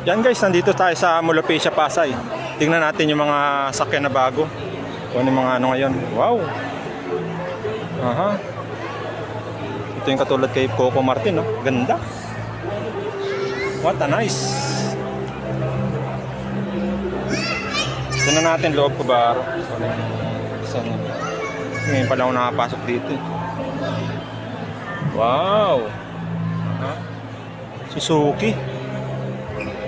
Yan guys, nandito tayo sa Molopecia, Pasay. Tingnan natin yung mga sakyan na bago. Kung ano yung mga ano ngayon. Wow! Aha. Ito yung katulad kay Coco Martin, no? Ganda. What a nice. Tingnan natin loob ko ba? Saan? Ngayon pala ako nakapasok dito. Wow! Aha. Suzuki.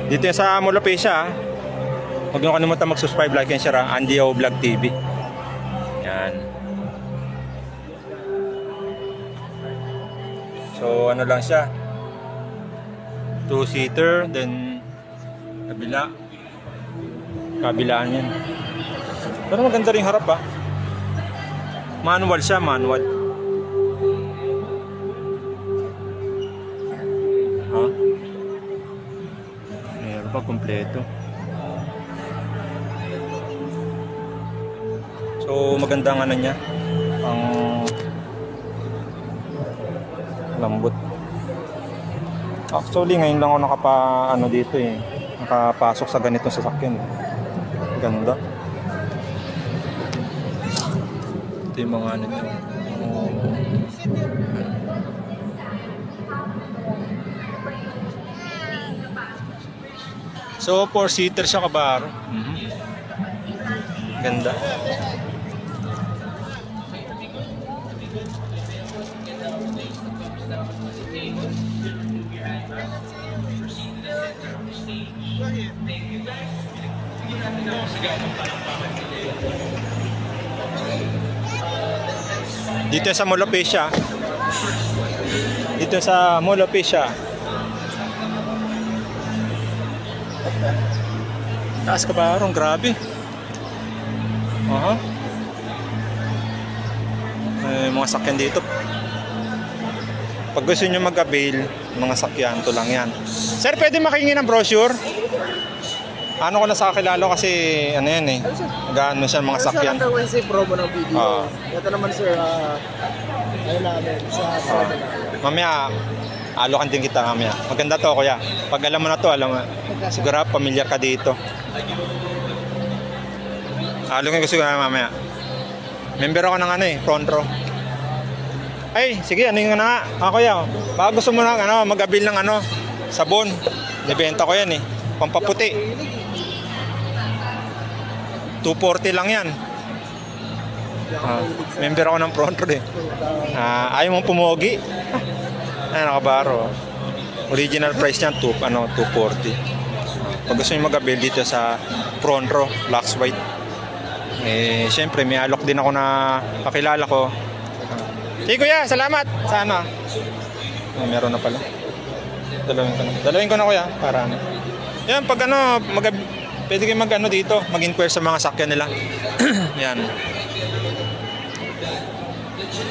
Dito yan sa Molopecia. Huwag nyo kalimutan mag-subscribe, like, and share. Andy O Vlog TV. Yan. So ano lang siya, 2-seater, then kabilaan yan. Pero maganda rin harap ba. Manual siya, manual. Meron pa kompleto. So maganda ang ano niya, ang lambot. Actually ngayon lang ako dito nakapasok sa ganitong sasakyan. Ganda. Ito yung mga ano niya. So 4-seater siya, kabaro. Ganda. Dito sa Molopecia. Dito sa Molopecia. Taas ka ba? Grabe. Mga sakyan dito. Pag gusto nyo mag-avail, mga sakyan, to lang yan. Sir, pwede makihingi ng brochure? Ano ko na sa kakilala kasi ano yan Gaan mo siya mga sakyan. Ano siya promo ng video. Ito naman sir, ayun namin sa mamaya, alokan din kita mamaya. Maganda to kuya. Pag alam mo na to, alam mo. Siguro pamilyar ka dito. Alokan ko siguro mamaya. Member ako ng front row. Ay, sige, ano yung nga? Kuya, baka gusto mo na mag-avail ng sabon. Nibenta ko yan pampaputi. 240 lang yan. Member ako ng front row ayaw mong pumogi. Nakabaro. Original price niyan 240. Pag gusto nyo mag-avail dito sa front row, black white. Siyempre may alok din ako na kakilala ko. Sige kuya, salamat. Sana. Meron na pala. Dalawin ko na kuya para yan, pag pwede kayo dito, mag-inquire sa mga sakyan nila. Yan.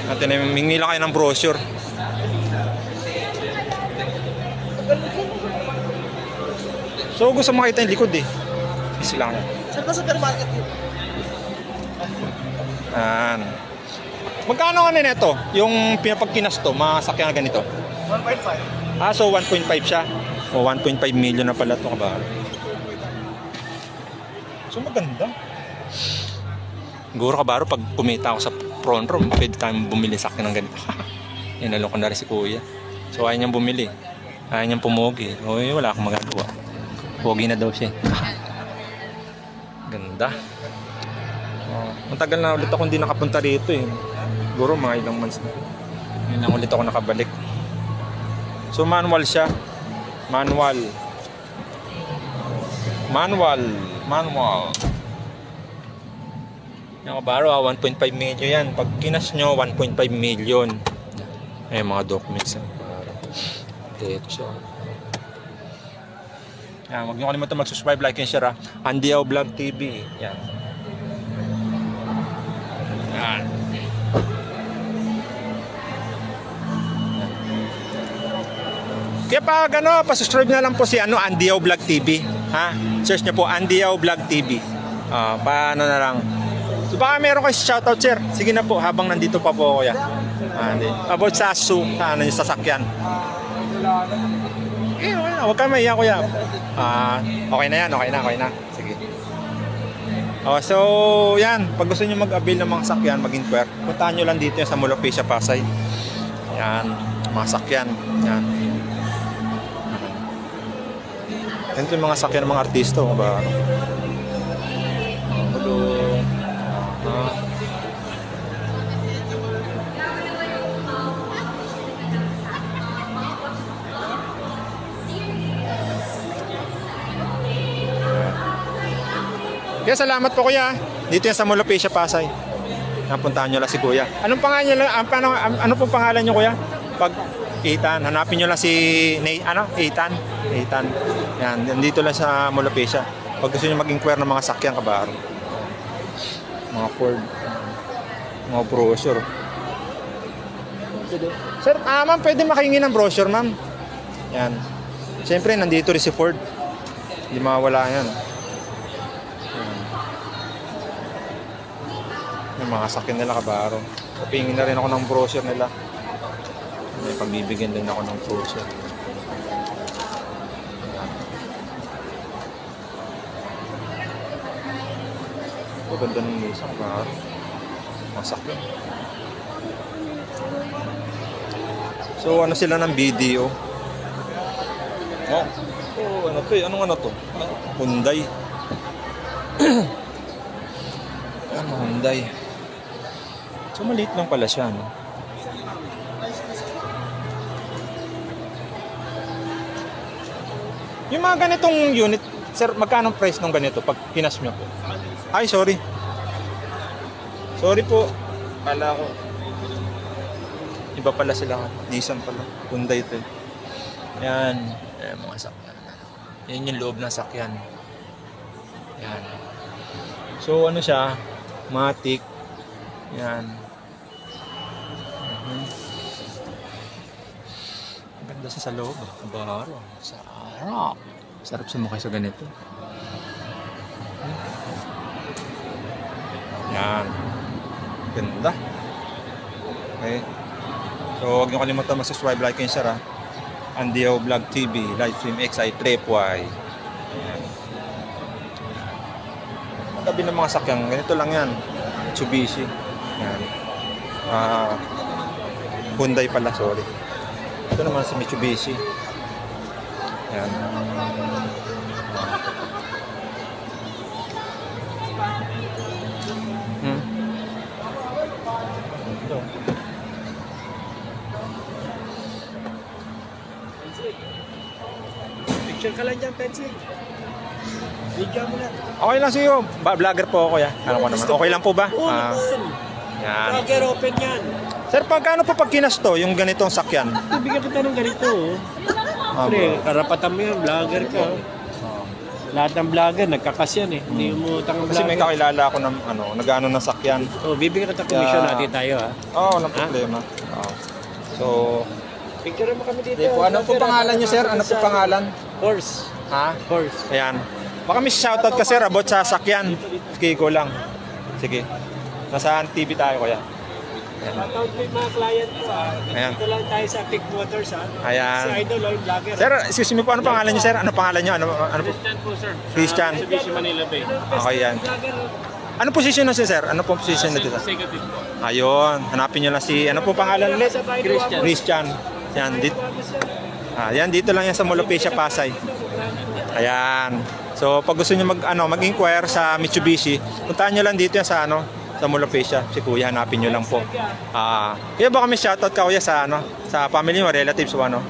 At mingi lang kayo ng brochure. So gusto makita yung likod Easy lang. Saan ba sa supermarket yun? Magkano nito? Yung pinapagkinas to, mga sakyan na ganito? 1.5. So 1.5 siya. O 1.5 million na pala ito, kabahal. So maganda. Siguro kabaro pag kumita ako sa front row, pwede tayong bumili sa akin ng ganito. Inalok ko na rin si kuya. So ayaw niyang bumili. Ayaw niyang pumogi. Wala akong magagawa. Pogi na daw siya. Ganda. Matagal na ulit ako hindi nakapunta rito Siguro mga ilang months na. Ngayon lang ulit ako nakabalik. So manual siya. Manual. Yung kabaro 1.5 million yan. Pag kinas nyo 1.5 million. Mga documents ito siya. Huwag nyo kalimutan mag-subscribe, like, and share Andy O Vlog TV. Yan. Kaya pag pa-subscribe na lang po si Andy O Vlog TV. Search nyo po Andy O Vlog TV. Paano na lang. So baka meron kayo shoutout sir. Sige na po habang nandito pa po ako about sa yung sasakyan. Okay, Huwag ka maiyak, kuya. Okay na yan, okay na. Sige. Oh, so, yan. Pag gusto nyo mag-avail ng mga sakyan, mag-inquire, puntahan nyo lang dito yan sa Mall of Asia, Pasay. Yan, mga sakyan. Yan. Ito yung mga sakyan ng mga artista. Ba? Hello. Kaya salamat po kuya. Dito yan sa Mall of Asia, Pasay. Napuntahan nyo lang si kuya. Anong pangalan nyo? Ano pong pangalan nyo kuya? Pag Ethan, hanapin nyo lang si Ethan. Yan, nandito lang sa Mall of Asia. Pag gusto nyo mag-inquire ng mga sakyan kabaro. Mga Ford. Mga brochure. Sir, ma'am, pwede makahingi ng brochure, ma'am. Yan. Siyempre, nandito rin si Ford. Hindi mawala yan. Yung mga sakyan nila kabaro. Kapingin na rin ako ng brochure nila. May pagbibigyan din ako ng brochure. Oh, ganda ng mesa kabaro. Mga sakyan. So ano sila ng video? Ano to eh? Anong ano to? Hyundai. Hyundai. So maliit lang pala siya, no? Yung mga ganitong unit, sir, magkano price ng ganito pag pinas nyo po? Ay, sorry. Sorry po. Kala ko. Iba pala sila. Nissan pala. Hyundai ito. Yan. Ayan, mga sakyan. Yan yung loob ng sakyan. Yan. So, ano siya? Matic. Yan. Ganda siya sa loob. Kabaro. Sarap. Sarap sumakay sa ganito. Yan. Ganda. Okay. So, huwag niyo kalimutan mag-subscribe, like, and share. Andio Vlog TV, Livestream XI, Tripway. Yan. Tabi ng mga sakyang, ganito lang yan. Mitsubishi. Yan. Hyundai pala, sorry. Ito naman si Mitsubishi. Yan. Ito. Picture ka lang dyan, Pencil. Video mo na. Okay lang sa'yo. Vlogger po ako, ya. Ano ko naman. Okay lang po ba? Oo, Yan. vlogger, open yan. Sir, pagkano po pag kinasto yung ganitong sakyan? Bibigyan kita ng ganito. Pre, karapatan mo yan, vlogger ka. Lahat ng vlogger, nagkakasyan eh. Hindi mo utang Kasi may vlogger. kakilala ako ng nag-ano ng sakyan. Bibigyan kita commission natin tayo ha. Oo, walang problema. So, Picture mo kami dito. ano po pangalan niyo, sir? Ano po pangalan? Horse. Ha? Horse. Ayan. Baka may shoutout ka, sir, about sa sakyan. Kiko lang. Sige. Nasaan TV tayo, kuya? Shoutout ko yung mga client ko ha. Ayan. Dito lang tayo sa Pick Motors ha. Ayan. Si Idol o yung vlogger. Sir, excuse me po, ano pangalan niyo, sir? Ano pangalan niyo? Ano po? Christian po sir. Christian. Mitsubishi Manila Bay. Okay, yan. Ano position na siya, sir? Ano pong position na dito? Executive po. Ayun. Hanapin niyo lang si, ano po pangalan ulit? Christian. Christian. Yan, dito. Yan, dito lang yan sa Mall of Asia, Pasay. Ayan. So, pag gusto niyo mag-inquire sa Mitsubishi, puntahan niyo lang dito yan sa sa Mall of Asia. Si Kuya, hanapin niyo lang po. Kaya baka may shoutout ka, Kuya, sa sa family mo, relatives o ano?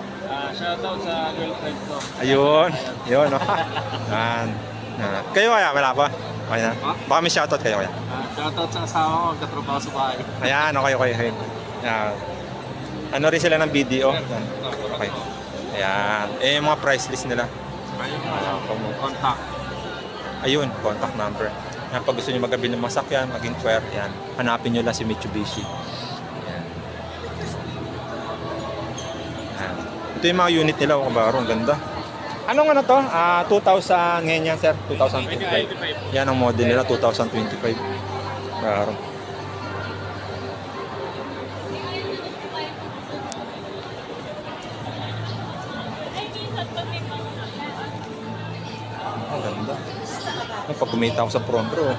Shoutout sa girlfriend ko. Ayun. Yun, no? Yan. Kayo kaya, wala pa? Okay na. Baka may shoutout kayo, Kuya. Shoutout sa asawa ko, katrabaho sa bahay. Ayan, okay. Yan. Ano rin sila ng video? Okay. Ayan. Yung mga price list nila. Contact. Ayun, contact number. Yan, pag gusto nyo mag-avail ng mga sakyan, mag-inquire, yan. Hanapin nyo lang si Mitsubishi. Yan. Yan. Ito yung mga unit nila, kabaro, ang ganda. Anong ano to? 2000, ngayon yan, sir? 2025. Yan ang model nila, 2025. Kabaro. Ganda. Pag kumita ako sa front row,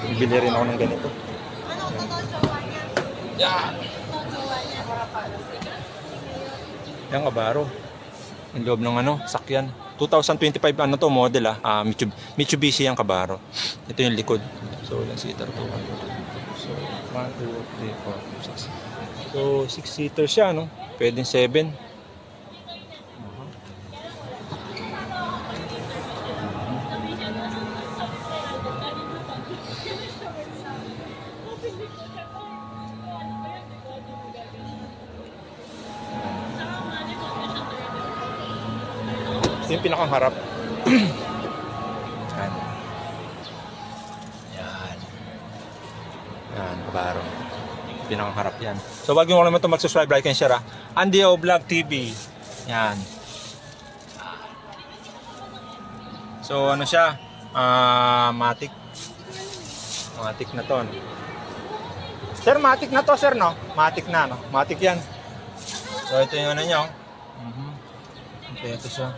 bibili rin ako ng ganito. Yan. Yan, kabaro. Yung loob ng sakyan. 2025 to model Mitsubishi yung kabaro. Ito yung likod. So, ilang seater to? So, 1, 2, 3, 4, 5, 6. So, 6-seater siya, no? Pwedeng 7. Ito yung pinakang harap. Yan. Yan. Yan, kabaro. Pinakang harap yan. So, wag niyo naman ito mag-subscribe, like, and share. Andy O Vlog TV. Yan. So, ano siya? Matic. Matic na to. Sir, Matic na to, sir, no? Matic na, no? Matic yan. So, ito yung niya, oh. Ito siya.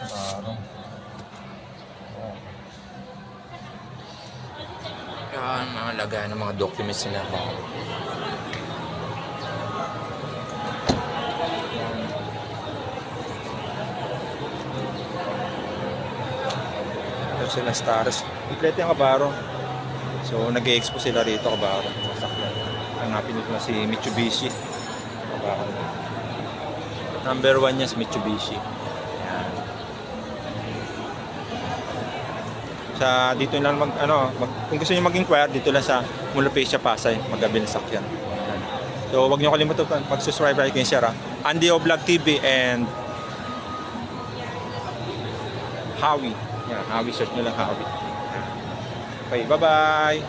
Yan, mga lagay ng mga documents nila. Ito sila stars. Kompleto yung kabaro. So, nag-e-expo sila rito, kabaro. Hanapin nito na si Mitsubishi. Kabaro. Number 1 niya si Mitsubishi. Sa dito lang kung gusto niyo mag-inquire dito lang sa Mulapecia Pasay, magabi ng sakyan. So wag niyo kalimutan pag-subscribe, like, and share. Andy O Vlog TV and Howie. Yan, Howie, search niyo lang Howie. Okay, bye-bye.